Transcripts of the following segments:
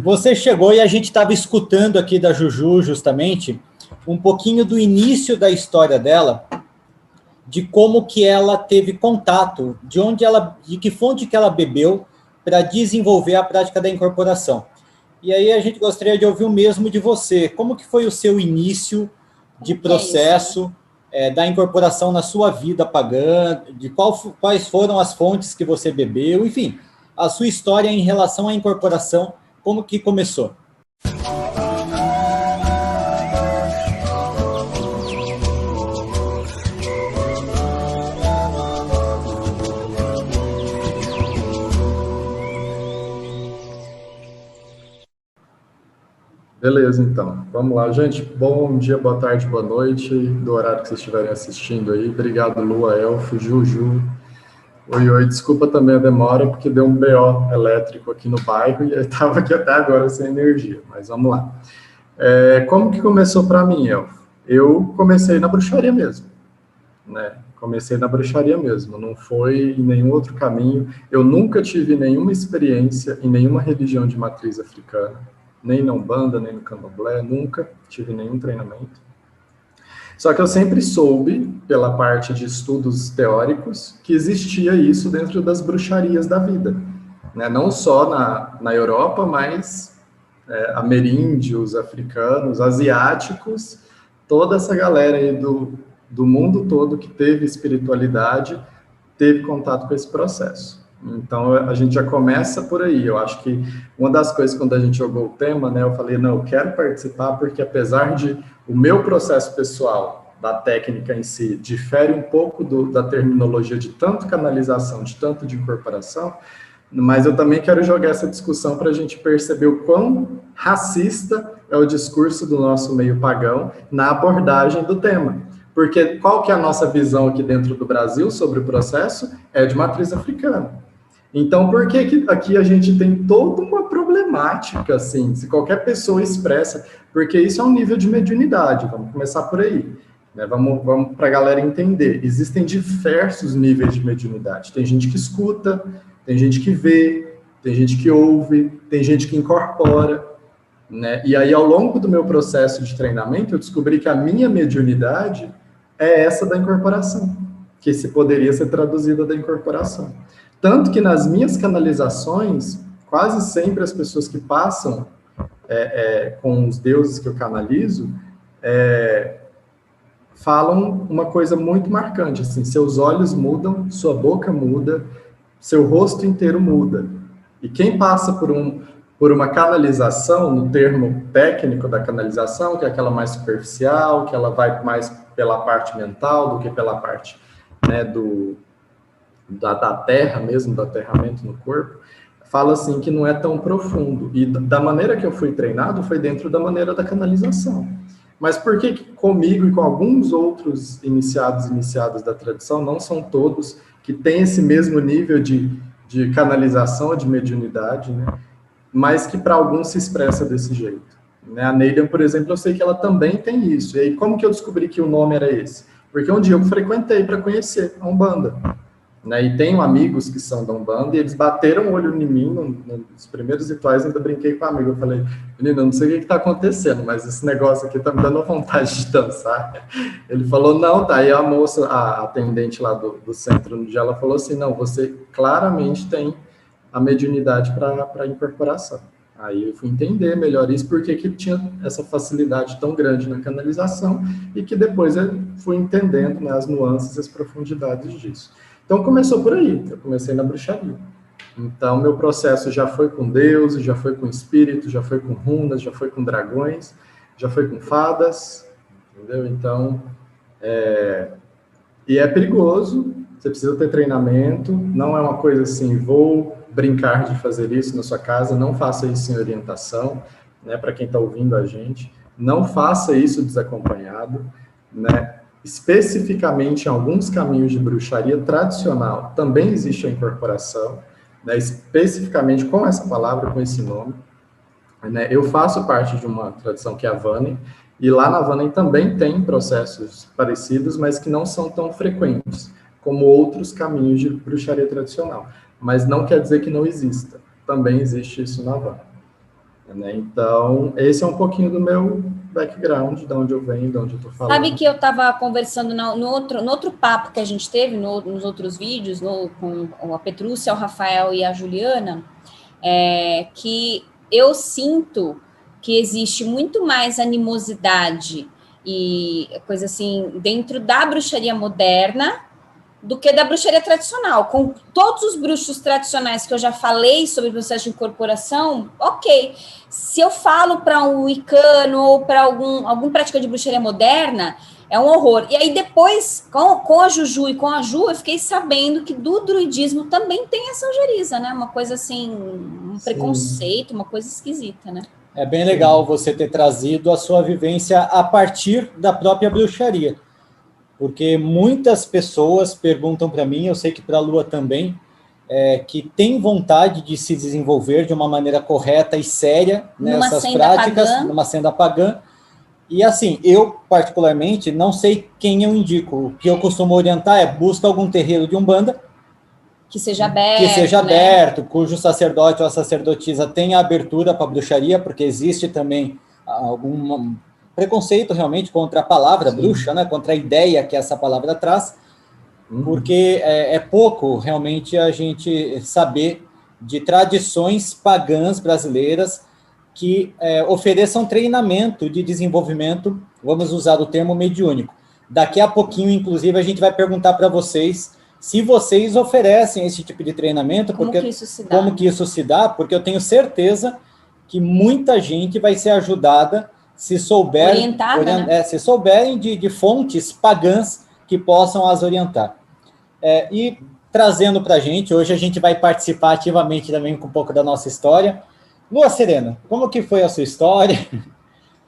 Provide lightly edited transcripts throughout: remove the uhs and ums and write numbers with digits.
Você chegou e a gente estava escutando aqui da Juju, justamente, um pouquinho do início da história dela, de como que ela teve contato, de que fonte que ela bebeu para desenvolver a prática da incorporação. E aí a gente gostaria de ouvir o mesmo de você. Como que foi o seu início de processo da incorporação na sua vida pagã, quais foram as fontes que você bebeu, enfim, a sua história em relação à incorporação, como que começou? Beleza, então. Vamos lá, gente. Bom dia, boa tarde, boa noite, do horário que vocês estiverem assistindo aí. Obrigado, Lua, Elfo, Juju. Oi, oi. Desculpa também a demora, porque deu um BO elétrico aqui no bairro e eu estava aqui até agora sem energia. Mas vamos lá. Como que começou para mim, Elfo? Eu comecei na bruxaria mesmo, né? Comecei na bruxaria mesmo, não foi em nenhum outro caminho. Eu nunca tive nenhuma experiência em nenhuma religião de matriz africana, nem na Umbanda, nem no Candomblé, nunca tive nenhum treinamento. Só que eu sempre soube, pela parte de estudos teóricos, que existia isso dentro das bruxarias da vida, né? Não só na Europa, mas ameríndios, africanos, asiáticos, toda essa galera aí do mundo todo que teve espiritualidade, teve contato com esse processo. Então, a gente já começa por aí. Eu acho que uma das coisas, quando a gente jogou o tema, né, eu falei, não, eu quero participar, porque apesar de o meu processo pessoal, da técnica em si, difere um pouco da terminologia de tanto canalização, de tanto de incorporação, mas eu também quero jogar essa discussão para a gente perceber o quão racista é o discurso do nosso meio pagão na abordagem do tema. Porque qual que é a nossa visão aqui dentro do Brasil sobre o processo? É de matriz africana. Então, por que aqui a gente tem toda uma problemática, assim, se qualquer pessoa expressa, porque isso é um nível de mediunidade, vamos começar por aí, né? Vamos para a galera entender. Existem diversos níveis de mediunidade. Tem gente que escuta, tem gente que vê, tem gente que ouve, tem gente que incorpora, né? E aí, ao longo do meu processo de treinamento, eu descobri que a minha mediunidade é essa da incorporação, que se poderia ser traduzida da incorporação. Tanto que nas minhas canalizações, quase sempre as pessoas que passam com os deuses que eu canalizo, falam uma coisa muito marcante, assim, seus olhos mudam, sua boca muda, seu rosto inteiro muda. E quem passa por uma canalização, no termo técnico da canalização, que é aquela mais superficial, que ela vai mais pela parte mental do que pela parte, né, da terra mesmo, do aterramento no corpo, fala assim que não é tão profundo. E da maneira que eu fui treinado foi dentro da maneira da canalização. Mas por que comigo e com alguns outros iniciados da tradição, não são todos que têm esse mesmo nível de canalização, de mediunidade, né? Mas que para alguns se expressa desse jeito, né? A Neilian, por exemplo, eu sei que ela também tem isso. E aí, como que eu descobri que o nome era esse? Porque um dia eu frequentei para conhecer a Umbanda, né? E tenho amigos que são da Umbanda e eles bateram o olho em mim nos primeiros rituais. Ainda brinquei com a amiga, eu falei, menina, eu não sei o que está acontecendo, mas esse negócio aqui tá me dando vontade de dançar. Ele falou, não, tá. Aí a moça, a atendente lá do centro, no dia, ela falou assim, não, você claramente tem a mediunidade para incorporação. Aí eu fui entender melhor isso, porque que ele tinha essa facilidade tão grande na canalização, e que depois eu fui entendendo, né, as nuances e as profundidades disso. Então começou por aí, eu comecei na bruxaria. Então meu processo já foi com deuses, já foi com espíritos, já foi com runas, já foi com dragões, já foi com fadas, entendeu? Então, e é perigoso, você precisa ter treinamento, não é uma coisa assim, vou brincar de fazer isso na sua casa, não faça isso sem orientação, né, para quem está ouvindo a gente, não faça isso desacompanhado, né, especificamente em alguns caminhos de bruxaria tradicional, também existe a incorporação, né, especificamente com essa palavra, com esse nome, né, eu faço parte de uma tradição que é a Vanem, e lá na Vanem também tem processos parecidos, mas que não são tão frequentes, como outros caminhos de bruxaria tradicional. Mas não quer dizer que não exista. Também existe isso na Vanem. né? Então, esse é um pouquinho do meu background, de onde eu venho, de onde eu estou falando. Sabe que eu estava conversando no outro papo que a gente teve, nos outros vídeos, com a Petrúcia, o Rafael e a Juliana, que eu sinto que existe muito mais animosidade e coisa assim dentro da bruxaria moderna do que da bruxaria tradicional. Com todos os bruxos tradicionais que eu já falei sobre o processo de incorporação, ok. Se eu falo para um wicano ou para algum praticante de bruxaria moderna, é um horror. E aí depois, com a Juju e com a Ju, eu fiquei sabendo que do druidismo também tem essa ojeriza, né? Uma coisa assim, um preconceito, uma coisa esquisita, né? É bem legal você ter trazido a sua vivência a partir da própria bruxaria. Porque muitas pessoas perguntam para mim, eu sei que para a Lua também, que tem vontade de se desenvolver de uma maneira correta e séria nessas práticas, numa senda pagã. E assim, eu particularmente não sei quem eu indico. O que eu costumo orientar é busca algum terreiro de Umbanda que seja aberto, cujo sacerdote ou a sacerdotisa tenha abertura para a bruxaria, porque existe também algum preconceito realmente contra a palavra bruxa, né? Contra a ideia que essa palavra traz, porque é pouco realmente a gente saber de tradições pagãs brasileiras que ofereçam treinamento de desenvolvimento, vamos usar o termo mediúnico. Daqui a pouquinho, inclusive, a gente vai perguntar para vocês se vocês oferecem esse tipo de treinamento, como que isso se dá, porque eu tenho certeza que muita gente vai ser ajudada se souberem de fontes pagãs que possam as orientar. E trazendo para a gente, hoje a gente vai participar ativamente também com um pouco da nossa história. Lua Serena, como que foi a sua história?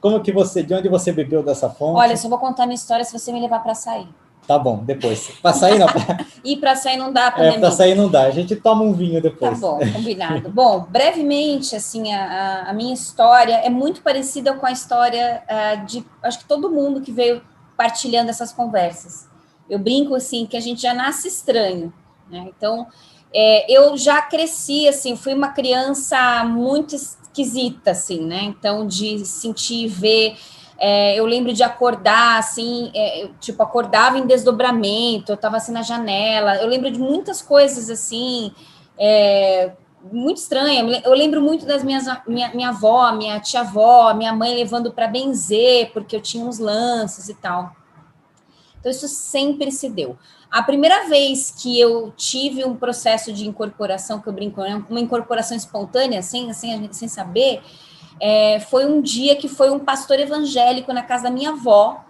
De onde você bebeu dessa fonte? Olha, eu só vou contar minha história se você me levar para sair. Tá bom, depois. Para sair não. E para sair não dá, pandemia. Para sair não dá, a gente toma um vinho depois. Tá bom, combinado. Bom, brevemente, assim, a minha história é muito parecida com a história de, acho que todo mundo que veio partilhando essas conversas. Eu brinco, assim, que a gente já nasce estranho, né? Então, eu já cresci, assim, fui uma criança muito esquisita, assim, né? Então, de sentir, ver... eu lembro de acordar, assim, eu acordava em desdobramento, eu estava assim na janela, eu lembro de muitas coisas, assim, muito estranha. Eu lembro muito das minha avó, minha tia-avó, minha mãe levando para benzer, porque eu tinha uns lances e tal. Então, isso sempre se deu. A primeira vez que eu tive um processo de incorporação, que eu brinco, né, uma incorporação espontânea, sem saber... foi um dia que foi um pastor evangélico na casa da minha avó.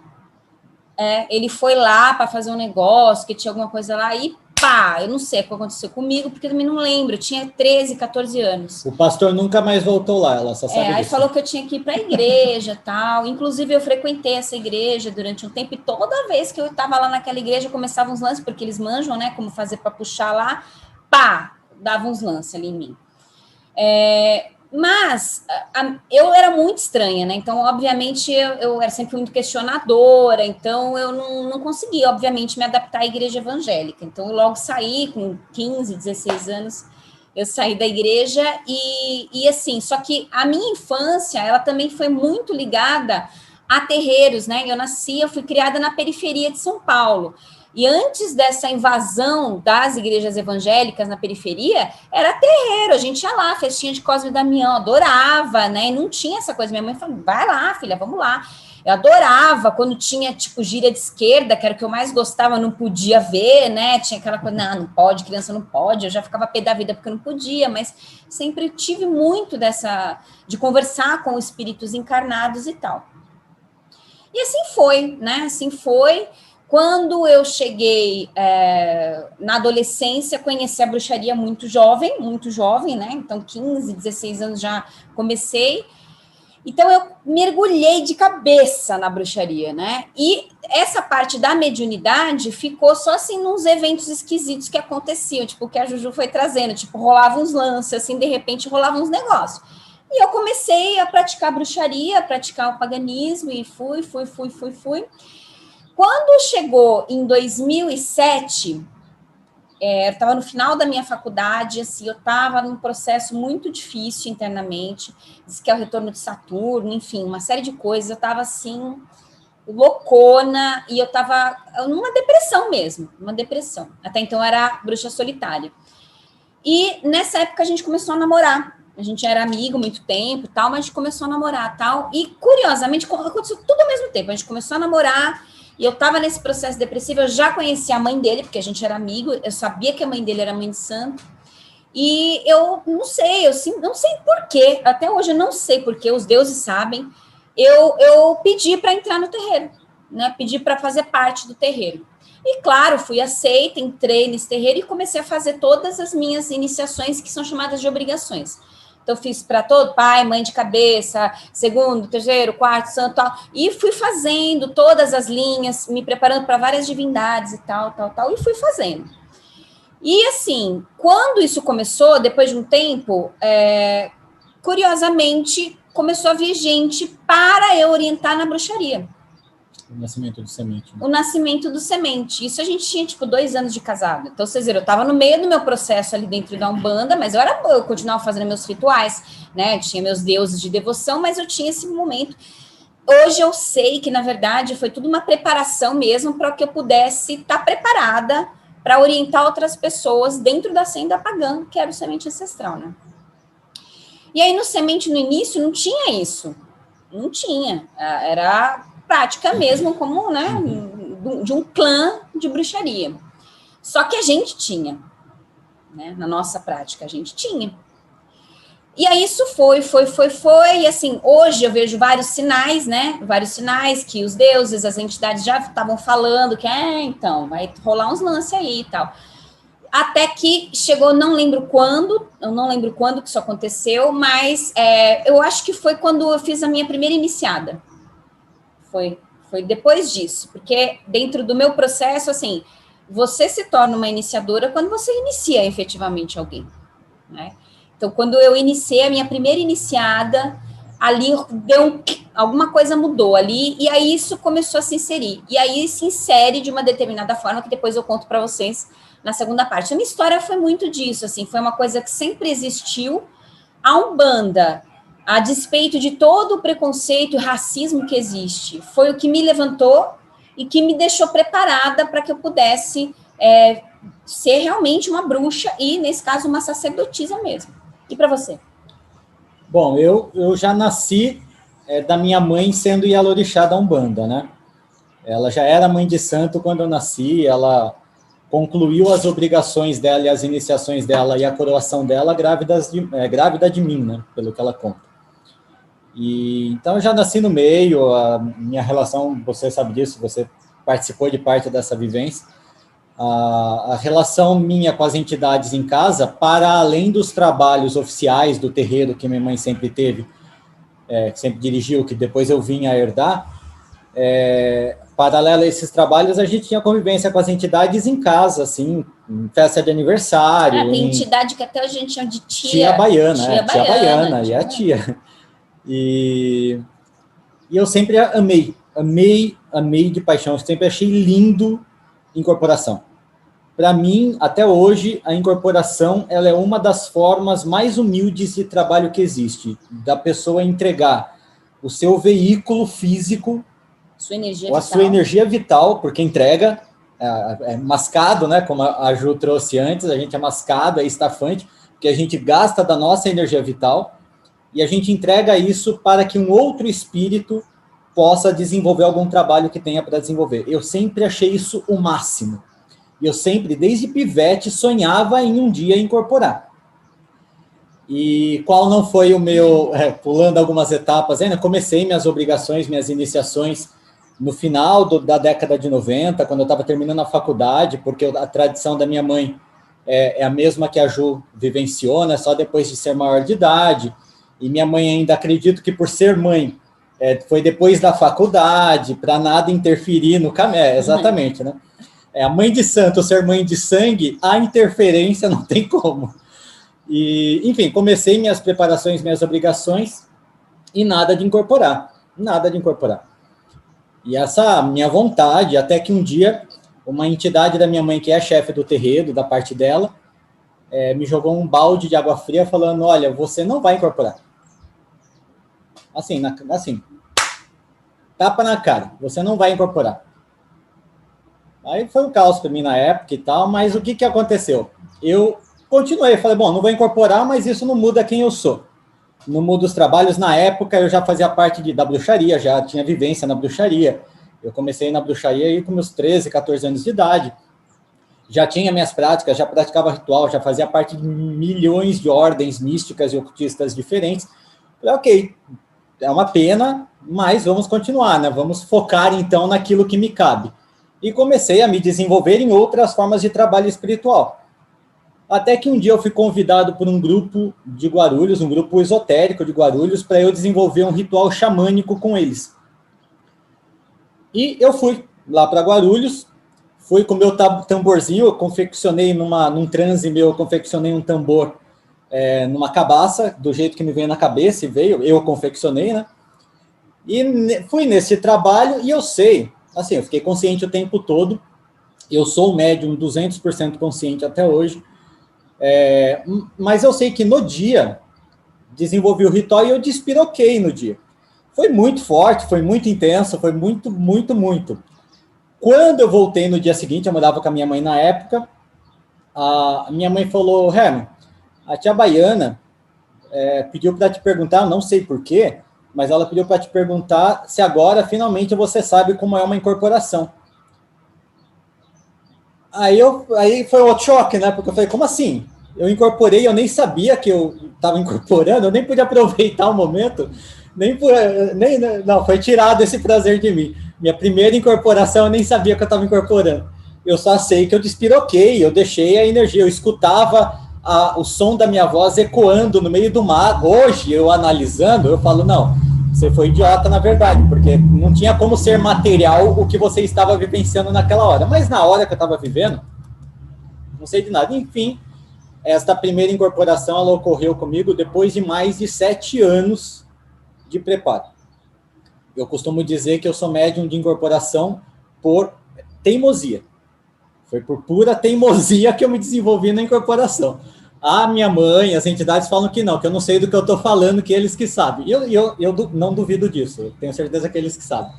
Ele foi lá para fazer um negócio, que tinha alguma coisa lá, e pá, eu não sei o que aconteceu comigo, porque eu também não lembro, eu tinha 13, 14 anos. O pastor nunca mais voltou lá, ela só sabe aí disso. falou que eu tinha que ir para a igreja, tal. Inclusive, eu frequentei essa igreja durante um tempo, e toda vez que eu estava lá naquela igreja, começavam uns lances, porque eles manjam, né, como fazer para puxar lá, pá, davam uns lances ali em mim. Mas eu era muito estranha, né? Então, obviamente, eu era sempre muito questionadora, então eu não conseguia, obviamente, me adaptar à igreja evangélica. Então, eu logo saí, com 15, 16 anos, eu saí da igreja e assim, só que a minha infância, ela também foi muito ligada a terreiros, né? Eu fui criada na periferia de São Paulo. E antes dessa invasão das igrejas evangélicas na periferia, era terreiro, a gente ia lá, festinha de Cosme e Damião, adorava, né? E não tinha essa coisa. Minha mãe falou, vai lá, filha, vamos lá. Eu adorava quando tinha, tipo, gíria de esquerda, que era o que eu mais gostava, não podia ver, né? Tinha aquela coisa, não pode, criança não pode. Eu já ficava pé da vida porque eu não podia, mas sempre tive muito de conversar com espíritos encarnados e tal. E assim foi, né? Assim foi. Quando eu cheguei na adolescência, conheci a bruxaria muito jovem, né? Então, 15, 16 anos já comecei. Então, eu mergulhei de cabeça na bruxaria, né? E essa parte da mediunidade ficou só, assim, nos eventos esquisitos que aconteciam, tipo, o que a Juju foi trazendo, tipo, rolava uns lances, assim, de repente rolavam uns negócios. E eu comecei a praticar bruxaria, a praticar o paganismo, e fui. Quando chegou em 2007, eu estava no final da minha faculdade, assim, eu estava num processo muito difícil internamente, diz que é o retorno de Saturno, enfim, uma série de coisas, eu estava assim, loucona, e eu estava numa depressão mesmo, uma depressão. Até então eu era bruxa solitária. E nessa época a gente começou a namorar. A gente era amigo há muito tempo, tal, mas a gente começou a namorar, tal. E curiosamente aconteceu tudo ao mesmo tempo. A gente começou a namorar e eu estava nesse processo depressivo. Eu já conhecia a mãe dele, porque a gente era amigo. Eu sabia que a mãe dele era mãe de santo. E eu não sei, não sei por quê. Até hoje eu não sei por quê. Os deuses sabem. Eu pedi para entrar no terreiro, né? Pedi para fazer parte do terreiro. E, claro, fui aceita, entrei nesse terreiro e comecei a fazer todas as minhas iniciações, que são chamadas de obrigações. Então, fiz para todo pai, mãe de cabeça, segundo, terceiro, quarto, santo, tal. E fui fazendo todas as linhas, me preparando para várias divindades e tal, e fui fazendo. E, assim, quando isso começou, depois de um tempo, curiosamente, começou a vir gente para eu orientar na bruxaria. O nascimento do semente. Né? O nascimento do semente. Isso a gente tinha, 2 anos de casado. Então, vocês viram, eu estava no meio do meu processo ali dentro da Umbanda, mas eu continuava fazendo meus rituais, né? Tinha meus deuses de devoção, mas eu tinha esse momento. Hoje eu sei que, na verdade, foi tudo uma preparação mesmo para que eu pudesse estar preparada para orientar outras pessoas dentro da senda pagã, que era o semente ancestral, né? E aí, no semente, no início, não tinha isso. Não tinha. Era prática mesmo, como, né, de um clã de bruxaria. Só que a gente tinha, né, na nossa prática, a gente tinha. E aí isso foi, e assim, hoje eu vejo vários sinais, né, vários sinais que os deuses, as entidades já estavam falando que, então, vai rolar uns lances aí e tal. Até que chegou, não lembro quando que isso aconteceu, mas eu acho que foi quando eu fiz a minha primeira iniciada. Foi depois disso, porque dentro do meu processo, assim, você se torna uma iniciadora quando você inicia efetivamente alguém, né? Então, quando eu iniciei a minha primeira iniciada, ali alguma coisa mudou ali, e aí isso começou a se inserir. E aí se insere de uma determinada forma, que depois eu conto para vocês na segunda parte. A minha história foi muito disso, assim, foi uma coisa que sempre existiu. A Umbanda, a despeito de todo o preconceito e racismo que existe, foi o que me levantou e que me deixou preparada para que eu pudesse ser realmente uma bruxa e, nesse caso, uma sacerdotisa mesmo. E para você? Bom, eu já nasci da minha mãe sendo Ialorixá da Umbanda, né? Ela já era mãe de santo quando eu nasci, ela concluiu as obrigações dela e as iniciações dela e a coroação dela grávida de mim, né? Pelo que ela conta. E então eu já nasci no meio, a minha relação, você sabe disso, você participou de parte dessa vivência, a relação minha com as entidades em casa, para além dos trabalhos oficiais do terreiro que minha mãe sempre teve, que sempre dirigiu, que depois eu vim a herdar, paralelo a esses trabalhos, a gente tinha convivência com as entidades em casa, assim, em festa de aniversário. Tem entidade que até a gente chama de tia baiana, tia baiana, e a tia. E eu sempre amei de paixão, eu sempre achei lindo incorporação. Para mim, até hoje, a incorporação ela é uma das formas mais humildes de trabalho que existe, da pessoa entregar o seu veículo físico, sua energia vital, porque entrega, é mascado, né, como a Ju trouxe antes, a gente é mascado, é estafante, porque a gente gasta da nossa energia vital, e a gente entrega isso para que um outro espírito possa desenvolver algum trabalho que tenha para desenvolver. Eu sempre achei isso o máximo. Eu sempre, desde pivete, sonhava em um dia incorporar. E qual não foi o meu... pulando algumas etapas, ainda comecei minhas obrigações, minhas iniciações no final da década de 90, quando eu estava terminando a faculdade, porque a tradição da minha mãe é a mesma que a Ju vivenciou, né, só depois de ser maior de idade. E minha mãe ainda, acredito que por ser mãe, foi depois da faculdade, para nada interferir no caminho. Exatamente, né? A mãe de santo ser mãe de sangue, a interferência não tem como. E, enfim, comecei minhas preparações, minhas obrigações, e nada de incorporar. E essa minha vontade, até que um dia uma entidade da minha mãe, que é a chefe do terreiro, da parte dela, me jogou um balde de água fria falando, olha, você não vai incorporar. Assim, tapa na cara, você não vai incorporar. Aí foi um caos para mim na época e tal, mas o que aconteceu? Eu continuei, falei, bom, não vou incorporar, mas isso não muda quem eu sou. Não muda os trabalhos. Na época, eu já fazia parte da bruxaria, já tinha vivência na bruxaria. Eu comecei na bruxaria aí com meus 13, 14 anos de idade. Já tinha minhas práticas, já praticava ritual, já fazia parte de milhões de ordens místicas e ocultistas diferentes. Falei, ok, é uma pena, mas vamos continuar, né? Vamos focar, então, naquilo que me cabe. E comecei a me desenvolver em outras formas de trabalho espiritual. Até que um dia eu fui convidado por um grupo de Guarulhos, um grupo esotérico de Guarulhos, para eu desenvolver um ritual xamânico com eles. E eu fui lá para Guarulhos, fui com o meu tamborzinho, eu confeccionei num transe meu, eu confeccionei um tambor numa cabaça, do jeito que me veio na cabeça, e veio, eu confeccionei, né? E fui nesse trabalho, e eu sei, assim, eu fiquei consciente o tempo todo, eu sou um médium 200% consciente até hoje, mas eu sei que no dia, desenvolvi o ritual e eu despiroquei no dia. Foi muito forte, foi muito intenso, foi muito, muito, muito. Quando eu voltei no dia seguinte, eu morava com a minha mãe na época, a minha mãe falou, Herman, a tia Baiana pediu para te perguntar, não sei porquê, mas ela pediu para te perguntar se agora, finalmente, você sabe como é uma incorporação. Aí foi outro choque, né? Porque eu falei, como assim? Eu incorporei, eu nem sabia que eu estava incorporando, eu nem podia aproveitar o momento, não, foi tirado esse prazer de mim. Minha primeira incorporação, eu nem sabia que eu estava incorporando. Eu só sei que eu despiroquei, eu deixei a energia, eu escutava o som da minha voz ecoando no meio do mar. Hoje, eu analisando, eu falo, não, você foi idiota, na verdade, porque não tinha como ser material o que você estava vivenciando naquela hora. Mas na hora que eu estava vivendo, não sei de nada. Enfim, esta primeira incorporação, ela ocorreu comigo depois de mais de 7 anos de preparo. Eu costumo dizer que eu sou médium de incorporação por teimosia. Foi por pura teimosia que eu me desenvolvi na incorporação. A minha mãe, as entidades falam que eu não sei do que eu estou falando, que eles que sabem. Eu não duvido disso, eu tenho certeza que eles que sabem.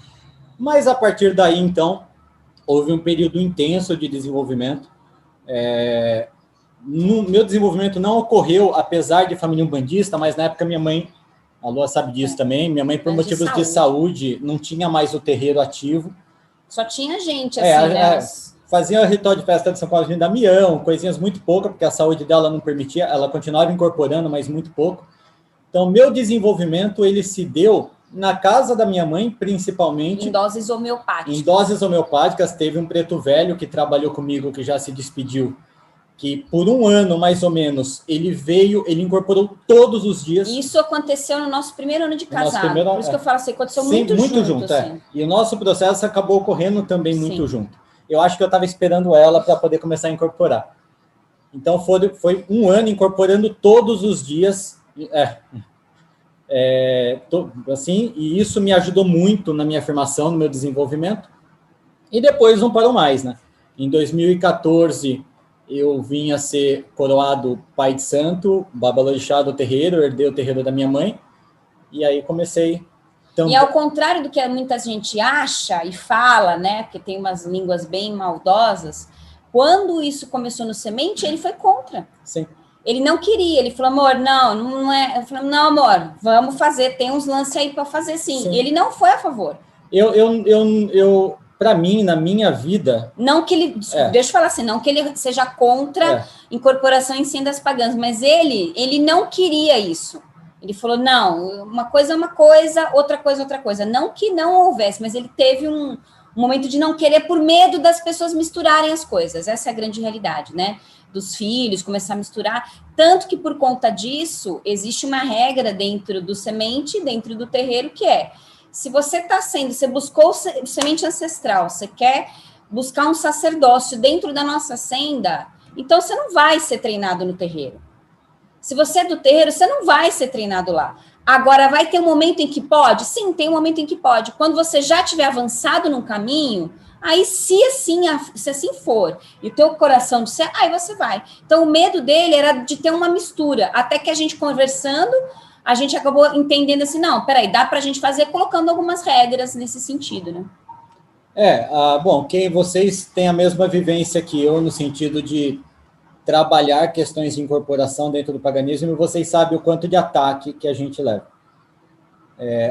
Mas a partir daí, então, houve um período intenso de desenvolvimento. Meu desenvolvimento não ocorreu, apesar de família umbandista, mas na época minha mãe, a Lua sabe disso também, minha mãe, por motivos de saúde, não tinha mais o terreiro ativo. Só tinha gente, assim, né? Fazia ritual de festa de São Paulo de Damião, coisinhas muito poucas, porque a saúde dela não permitia, ela continuava incorporando, mas muito pouco. Então, meu desenvolvimento, ele se deu na casa da minha mãe, principalmente. Em doses homeopáticas. Em doses homeopáticas, teve um preto velho que trabalhou comigo, que já se despediu, que por 1 ano, mais ou menos, ele incorporou todos os dias. Isso aconteceu no nosso primeiro ano de casado. Por isso que eu falo assim, aconteceu muito junto. Assim. E o nosso processo acabou ocorrendo também muito junto. Eu acho que eu estava esperando ela para poder começar a incorporar. Então, foi 1 ano incorporando todos os dias. Assim, e isso me ajudou muito na minha afirmação, no meu desenvolvimento. E depois não parou mais, né? Em 2014, eu vim a ser coroado pai de santo, babalorixá do terreiro, herdei o terreiro da minha mãe. E aí comecei... Então, e ao contrário do que muita gente acha e fala, né, porque tem umas línguas bem maldosas, quando isso começou no Semente, ele foi contra. Sim. Ele não queria, ele falou, amor, não é. Eu falei, não, amor, vamos fazer, tem uns lances aí para fazer sim. E ele não foi a favor. Para mim, na minha vida... Não que ele, deixa eu falar assim, não que ele seja contra incorporação em sendas pagãs, mas ele não queria isso. Ele falou, não, uma coisa é uma coisa, outra coisa é outra coisa. Não que não houvesse, mas ele teve um momento de não querer por medo das pessoas misturarem as coisas. Essa é a grande realidade, né? Dos filhos, começar a misturar. Tanto que, por conta disso, existe uma regra dentro do Semente, dentro do terreiro, que é, se você você buscou o Semente ancestral, você quer buscar um sacerdócio dentro da nossa senda, então você não vai ser treinado no terreiro. Se você é do terreiro, você não vai ser treinado lá. Agora, vai ter um momento em que pode? Sim, tem um momento em que pode. Quando você já tiver avançado num caminho, Aí, se assim for, e o teu coração disser, aí você vai. Então, o medo dele era de ter uma mistura, até que a gente conversando, a gente acabou entendendo assim, não, peraí, dá para a gente fazer colocando algumas regras nesse sentido, né? Bom, vocês têm a mesma vivência que eu, no sentido de trabalhar questões de incorporação dentro do paganismo, e vocês sabem o quanto de ataque que a gente leva.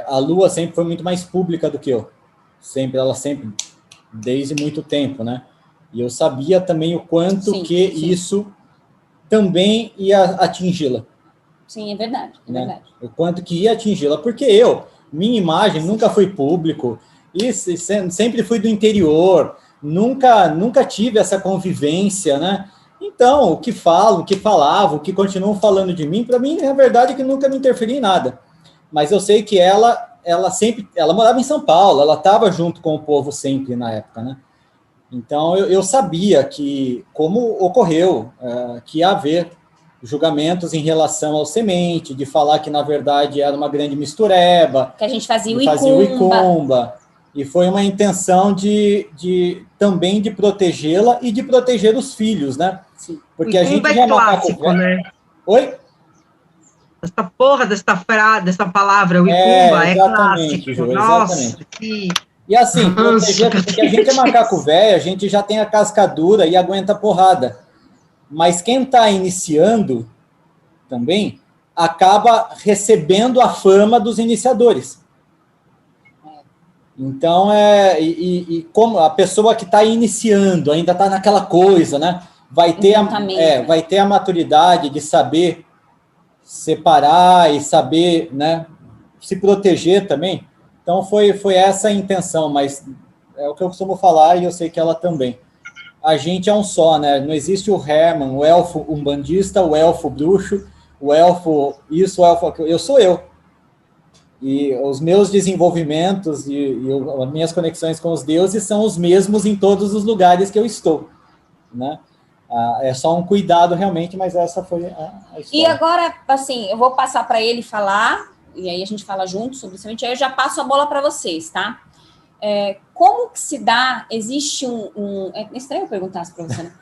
A Lua sempre foi muito mais pública do que eu. Ela sempre, desde muito tempo, né? E eu sabia também o quanto isso também ia atingi-la. Sim, é verdade, né? Verdade. O quanto que ia atingi-la, porque minha imagem nunca foi público, e sempre fui do interior, nunca tive essa convivência, né? Então, o que falavam, o que continuam falando de mim, para mim, é verdade que nunca me interferi em nada. Mas eu sei que ela morava em São Paulo, ela estava junto com o povo sempre na época, né? Então, eu sabia que, como ocorreu, que ia haver julgamentos em relação ao semente, de falar que, na verdade, era uma grande mistureba. Que a gente fazia o icumba. E foi uma intenção também de protegê-la e de proteger os filhos, né? Sim. Porque a gente já clássico, né? Oi? Essa porra dessa palavra, o icumba, é clássico. Ju, Nossa, exatamente. E assim, proteger, porque a gente é macaco velho, a gente já tem a casca dura e aguenta porrada. Mas quem está iniciando também acaba recebendo a fama dos iniciadores. Então, como a pessoa que está iniciando, ainda está naquela coisa, né? Vai ter a maturidade de saber separar e saber, né, se proteger também. Então, foi essa a intenção, mas é o que eu costumo falar e eu sei que ela também. A gente é um só, né? Não existe o Herman, o elfo umbandista, o elfo bruxo, o elfo isso, o elfo aquilo. Eu sou eu. E os meus desenvolvimentos as minhas conexões com os deuses são os mesmos em todos os lugares que eu estou, né? É só um cuidado realmente, mas essa foi a história. E agora, assim, eu vou passar para ele falar, e aí a gente fala junto sobre isso, aí eu já passo a bola para vocês, tá? Como que se dá, existe é estranho perguntar isso para você, né?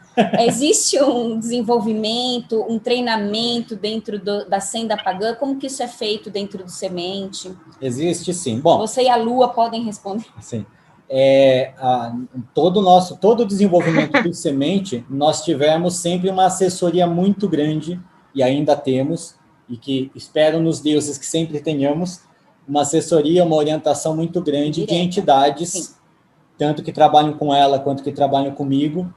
Existe um desenvolvimento, um treinamento dentro da senda pagã? Como que isso é feito dentro do semente? Existe, sim. Bom, você e a Lua podem responder. Sim. Todo o desenvolvimento do semente, nós tivemos sempre uma assessoria muito grande, e ainda temos, e que espero nos deuses que sempre tenhamos, uma assessoria, uma orientação muito grande de entidades, sim, tanto que trabalham com ela quanto que trabalham comigo.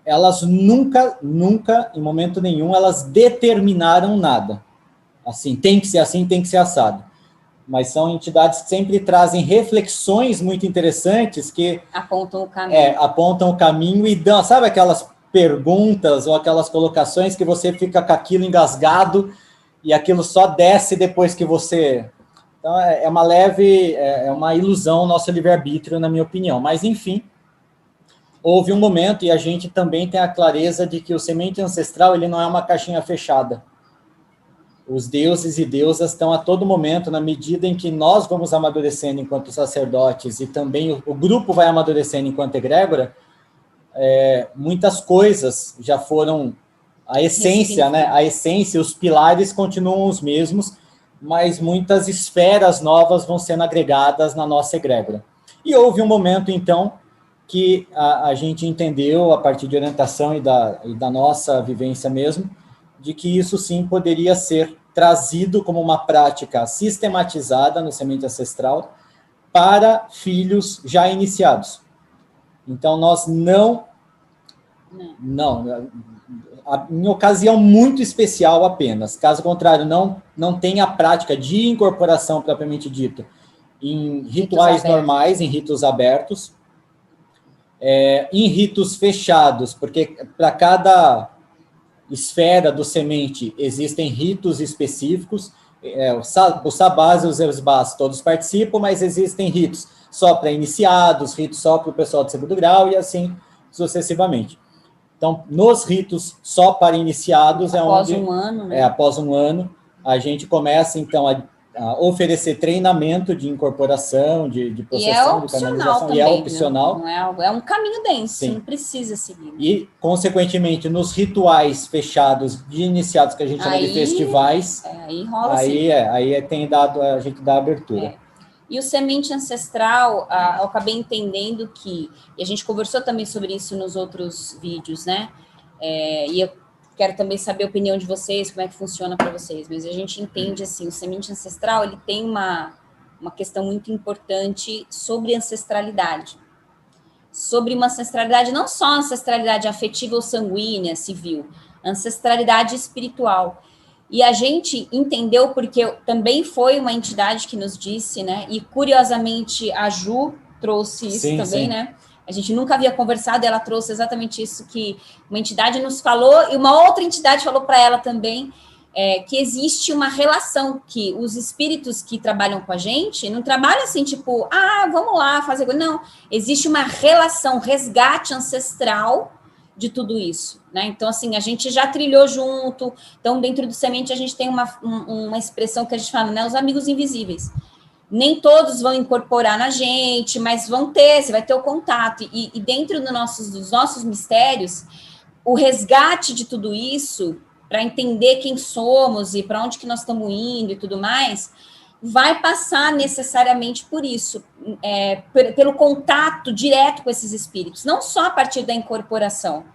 Elas nunca, em momento nenhum, elas determinaram nada. Assim, tem que ser assim, tem que ser assado. Mas são entidades que sempre trazem reflexões muito interessantes que apontam o caminho. Apontam o caminho e dão, sabe aquelas perguntas ou aquelas colocações que você fica com aquilo engasgado e aquilo só desce depois que você... Então, é uma ilusão o nosso livre-arbítrio, na minha opinião. Mas, enfim, houve um momento, e a gente também tem a clareza de que o semente ancestral ele não é uma caixinha fechada. Os deuses e deusas estão a todo momento, na medida em que nós vamos amadurecendo enquanto sacerdotes, e também o grupo vai amadurecendo enquanto egrégora, muitas coisas já foram... A essência, né? A essência, os pilares continuam os mesmos, mas muitas esferas novas vão sendo agregadas na nossa egrégora. E houve um momento, então, que a gente entendeu, a partir de orientação e da nossa vivência mesmo, de que isso sim poderia ser trazido como uma prática sistematizada no semente ancestral para filhos já iniciados. Então, nós não, em ocasião muito especial apenas. Caso contrário, não tem a prática de incorporação propriamente dito em rituais normais, em ritos abertos, em ritos fechados, porque para cada esfera do semente existem ritos específicos, os sabás e os esbás todos participam, mas existem ritos só para iniciados, ritos só para o pessoal de segundo grau e assim sucessivamente. Então, nos ritos só para iniciados após um ano, a gente começa, então, oferecer treinamento de incorporação, de processão, de canalização, também, e é opcional. Não é um caminho denso, Sim. não precisa seguir. E, consequentemente, nos rituais fechados de iniciados, que a gente chama de festivais, aí rola aí, a gente dá abertura. E o semente ancestral, eu acabei entendendo que, e a gente conversou também sobre isso nos outros vídeos, né? E eu quero também saber a opinião de vocês, como é que funciona para vocês, mas a gente entende, assim, o semente ancestral, ele tem uma questão muito importante sobre ancestralidade. Sobre uma ancestralidade, não só ancestralidade afetiva ou sanguínea, civil, ancestralidade espiritual. E a gente entendeu, porque também foi uma entidade que nos disse, né? E curiosamente a Ju trouxe isso também, né? A gente nunca havia conversado, ela trouxe exatamente isso, que uma entidade nos falou, e uma outra entidade falou para ela também, que existe uma relação, que os espíritos que trabalham com a gente, não trabalham assim, tipo, vamos lá fazer coisa. Não, existe uma relação, resgate ancestral de tudo isso, né? Então, assim, a gente já trilhou junto, então, dentro do semente, a gente tem uma expressão que a gente fala, né? Os amigos invisíveis. Nem todos vão incorporar na gente, mas vão ter, você vai ter o contato. E dentro dos nossos mistérios, o resgate de tudo isso, para entender quem somos e para onde que nós estamos indo e tudo mais, vai passar necessariamente por isso, pelo contato direto com esses espíritos, não só a partir da incorporação,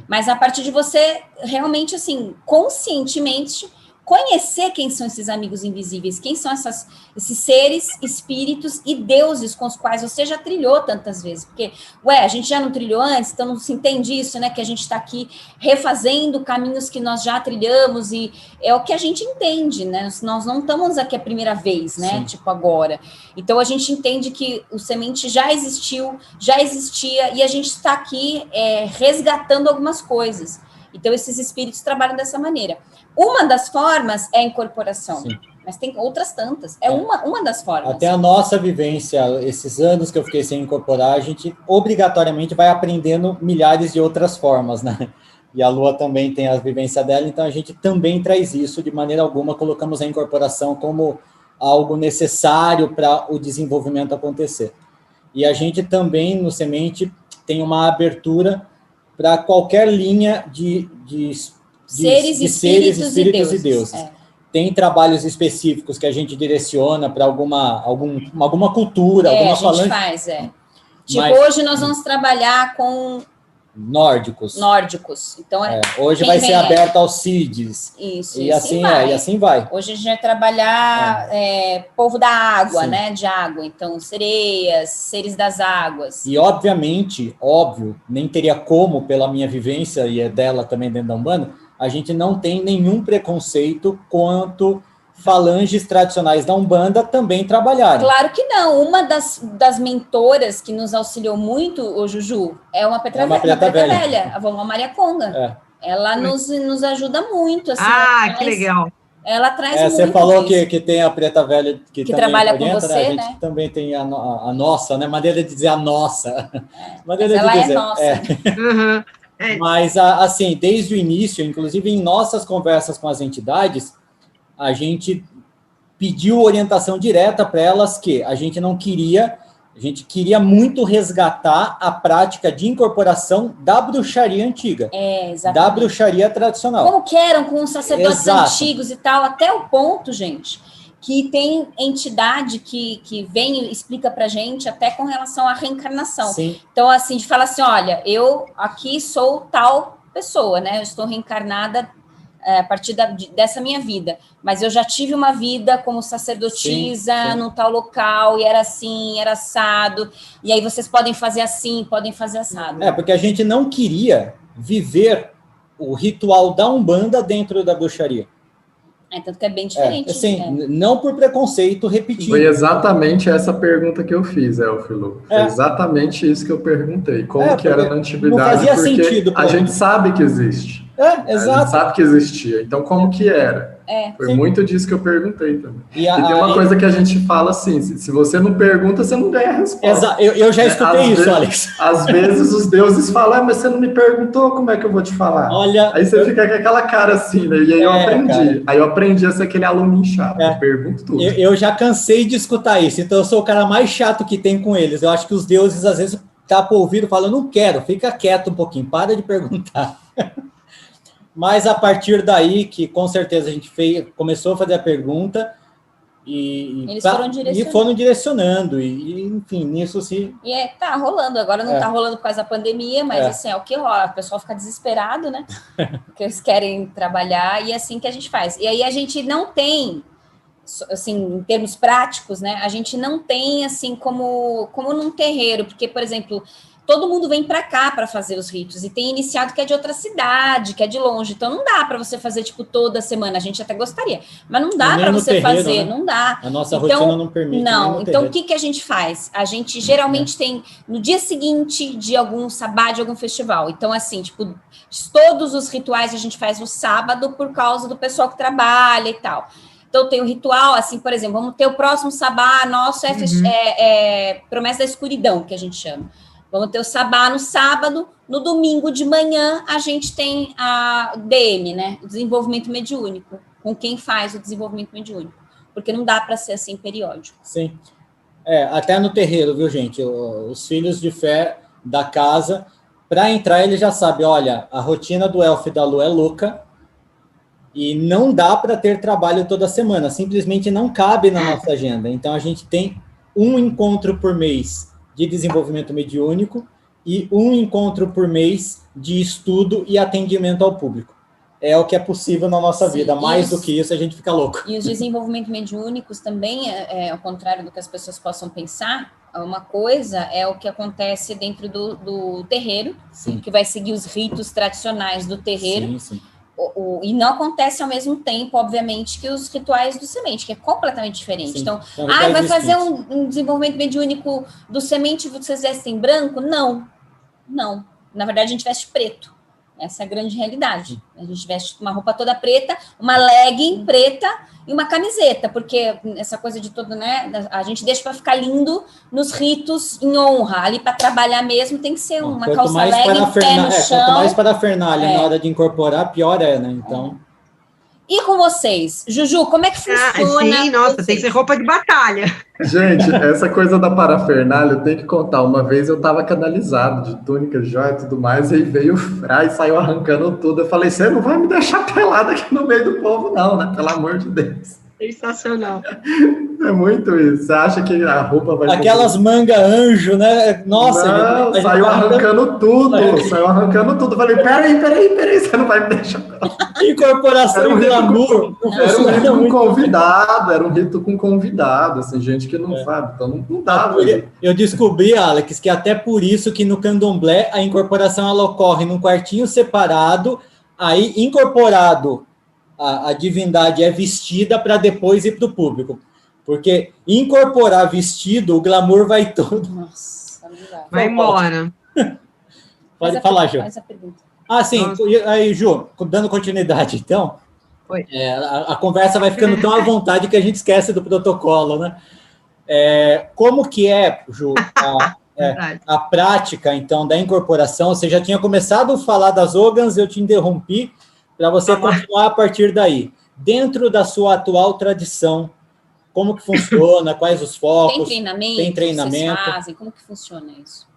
mas a partir de você realmente, assim, conscientemente conhecer quem são esses amigos invisíveis, quem são esses seres, espíritos e deuses com os quais você já trilhou tantas vezes, porque, a gente já não trilhou antes, então não se entende isso, né, que a gente está aqui refazendo caminhos que nós já trilhamos, e é o que a gente entende, né, nós não estamos aqui a primeira vez, né, Sim. tipo agora, então a gente entende que o semente já existiu, já existia, e a gente está aqui resgatando algumas coisas. Então, esses espíritos trabalham dessa maneira. Uma das formas é a incorporação, sim, mas tem outras tantas. Uma das formas. Até a nossa vivência, esses anos que eu fiquei sem incorporar, a gente obrigatoriamente vai aprendendo milhares de outras formas, né? E a Lua também tem a vivência dela, então a gente também traz isso, de maneira alguma colocamos a incorporação como algo necessário para o desenvolvimento acontecer. E a gente também, no Semente, tem uma abertura para qualquer linha de seres, espíritos e deuses. Tem trabalhos específicos que a gente direciona para alguma cultura, alguma falange. A gente faz, Tipo, hoje nós vamos trabalhar com nórdicos. Então, hoje vai ser aberto aos CIDs. Isso, e assim vai. Hoje a gente vai trabalhar povo da água, né? De água. Então, sereias, seres das águas. E, óbvio, nem teria como, pela minha vivência e dela também dentro da Umbanda, a gente não tem nenhum preconceito quanto falanges tradicionais da Umbanda também trabalharem. Claro que não. Uma das mentoras que nos auxiliou muito, o Juju, é uma preta velha, a vovó Maria Conga. Ela nos ajuda muito. Assim, que legal. Ela traz muito. Você falou que tem a preta velha que trabalha orienta, com você, né? A gente também tem a nossa, né? Maneira de dizer a nossa. Maneira ela de dizer. Nossa. Mas, assim, desde o início, inclusive em nossas conversas com as entidades, a gente pediu orientação direta para elas que a gente queria muito resgatar a prática de incorporação da bruxaria antiga, da bruxaria tradicional. Como que eram com os sacerdotes antigos e tal, até o ponto, gente, que tem entidade que vem e explica para a gente até com relação à reencarnação. Sim. Então, assim, de falar assim, olha, eu aqui sou tal pessoa, né? Eu estou reencarnada a partir dessa minha vida, mas eu já tive uma vida como sacerdotisa num tal local, e era assim, era assado, e aí vocês podem fazer assim, podem fazer assado. Porque a gente não queria viver o ritual da Umbanda dentro da bruxaria. Tanto que é bem diferente. Assim, não por preconceito, repetindo. Foi exatamente essa pergunta que eu fiz, Elfilo. Foi exatamente isso que eu perguntei. Como que era na antiguidade, não fazia porque sentido a gente sabe que existe. exato. A gente sabe que existia. Então, como que era? Foi Sim. muito disso que eu perguntei também. E tem uma coisa que a gente fala assim, se você não pergunta, você não ganha a resposta. Eu já escutei isso, Alex. Às vezes os deuses falam, mas você não me perguntou, como é que eu vou te falar? Olha, aí você fica com aquela cara assim, né? E aí eu aprendi. Cara. Aí eu aprendi a ser aquele aluno chato, eu pergunto tudo. Eu já cansei de escutar isso, então eu sou o cara mais chato que tem com eles. Eu acho que os deuses, às vezes, tapam o ouvido e falam, não quero, fica quieto um pouquinho, para de perguntar. Mas a partir daí, que com certeza a gente começou a fazer a pergunta eles foram direcionando. E enfim, nisso sim. E tá rolando, agora não tá rolando por causa da pandemia, mas assim, é o que rola, o pessoal fica desesperado, né? Porque eles querem trabalhar, e é assim que a gente faz. E aí a gente não tem, assim, em termos práticos, né? A gente não tem, assim, como num terreiro, porque, por exemplo, todo mundo vem para cá para fazer os ritos, e tem iniciado que é de outra cidade, que é de longe, então não dá para você fazer, tipo, toda semana, a gente até gostaria, mas não dá para você terreiro, fazer, né? Não dá. A nossa rotina não permite. Não, então o que a gente faz? A gente geralmente tem, no dia seguinte de algum sabá, de algum festival, então assim, tipo, todos os rituais a gente faz no sábado por causa do pessoal que trabalha e tal. Então, tem o ritual, assim, por exemplo, vamos ter o próximo sabá nosso, Promessa da Escuridão, que a gente chama. Vamos ter o sabá no sábado, no domingo de manhã a gente tem a DM, né? O desenvolvimento mediúnico, com quem faz o desenvolvimento mediúnico, porque não dá para ser assim periódico. Sim. Até no terreiro, viu, gente? Os filhos de fé da casa, para entrar ele já sabe, olha, a rotina do Elfo e da Lu é louca e não dá para ter trabalho toda semana, simplesmente não cabe na nossa agenda. Então a gente tem um encontro por mês de desenvolvimento mediúnico e um encontro por mês de estudo e atendimento ao público. É o que é possível na nossa vida. Mais do que isso, a gente fica louco. E os desenvolvimentos mediúnicos também, ao contrário do que as pessoas possam pensar, uma coisa é o que acontece dentro do terreiro, que vai seguir os ritos tradicionais do terreiro. Sim. E não acontece ao mesmo tempo, obviamente, que os rituais do semente, que é completamente diferente. Sim, então, distintos. vai fazer um desenvolvimento mediúnico do semente e vocês vestem branco? Não. Na verdade, a gente veste preto. Essa é a grande realidade. A gente veste uma roupa toda preta, uma legging preta e uma camiseta, porque essa coisa de todo, né? A gente deixa para ficar lindo nos ritos em honra. Ali para trabalhar mesmo tem que ser uma calça legging, pé no chão. Quanto mais parafernália na hora de incorporar, pior né? Então... E com vocês? Juju, como é que funciona? Sim, nossa, tem que ser roupa de batalha. Gente, essa coisa da parafernália, eu tenho que contar. Uma vez eu estava canalizado de túnica, joia e tudo mais, e aí veio o Fra e saiu arrancando tudo. Eu falei, você não vai me deixar pelado aqui no meio do povo, não, né? Pelo amor de Deus. Sensacional. É muito isso. Você acha que a roupa vai... Aquelas mangas anjo, né? Nossa. Não, saiu arrancando tudo. Saiu arrancando tudo. Falei, peraí, você não vai me deixar. Incorporação e glamour. Era um rito com convidado, assim, gente que não sabe. Então não dava. Eu descobri, Alex, que até por isso que no candomblé a incorporação ela ocorre num quartinho separado, aí incorporado a divindade é vestida para depois ir para o público. Porque incorporar vestido, o glamour vai todo. Nossa, vai embora. Pode falar, Ju. Faz a pergunta. Sim. Aí, Ju, dando continuidade, então, a conversa vai ficando tão à vontade que a gente esquece do protocolo, né? Como que é, Ju, a prática, então, da incorporação? Você já tinha começado a falar das Ogans, eu te interrompi, para você continuar a partir daí. Dentro da sua atual tradição, como que funciona? Quais os focos? Tem treinamento? Vocês fazem? Como que funciona isso?